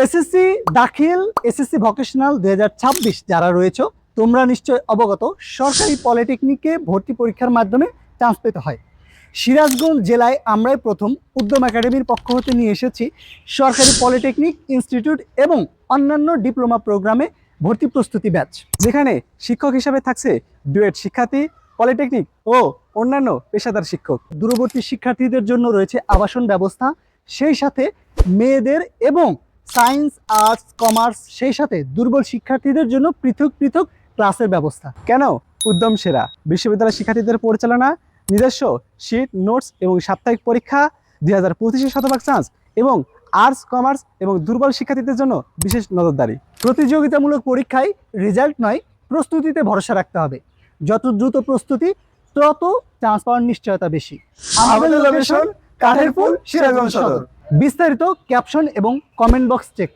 SSC দাখিল, SSC vocational 2026 যারা রয়েছে তোমরা নিশ্চয় অবগত, সরকারি পলিটেকনিকে ভর্তি পরীক্ষার মাধ্যমে চান্স পেতে হয়। সিরাজগঞ্জ জেলায় আমরাই প্রথম উদ্যম একাডেমির পক্ষ হতে নিয়ে এসেছি সরকারি পলিটেকনিক ইনস্টিটিউট এবং অন্যান্য ডিপ্লোমা প্রোগ্রামে ভর্তি প্রস্তুতি ব্যাচ, যেখানে শিক্ষক হিসাবে থাকছে ডুয়েট শিক্ষার্থী, পলিটেকনিক ও অন্যান্য পেশাদার শিক্ষক। দূরবর্তী শিক্ষার্থীদের জন্য রয়েছে আবাসন ব্যবস্থা, সেই সাথে মেয়েদের এবং সায়েন্স, আর্টস, কমার্স, সেই সাথে দুর্বল শিক্ষার্থীদের জন্য পৃথক পৃথক ক্লাসের ব্যবস্থা। কেন উদ্যম সেরা? বিশ্ববিদ্যালয় শিক্ষার্থীদের পরিচালনা, নিজস্ব শিট, নোটস এবং সাপ্তাহিক পরীক্ষা, 2025 শতভাগ চান্স এবং আর্টস, কমার্স এবং দুর্বল শিক্ষার্থীদের জন্য বিশেষ নজরদারি। প্রতিযোগিতামূলক পরীক্ষায় রেজাল্ট নয়, প্রস্তুতিতে ভরসা রাখতে হবে। যত দ্রুত প্রস্তুতি তত চান্স পাওয়ার নিশ্চয়তা বেশি। আমাদের লোকেশন কাঠেরপুল, সিরাজগঞ্জ সদর। বিস্তারিত ক্যাপশন এবং কমেন্ট বক্স চেক।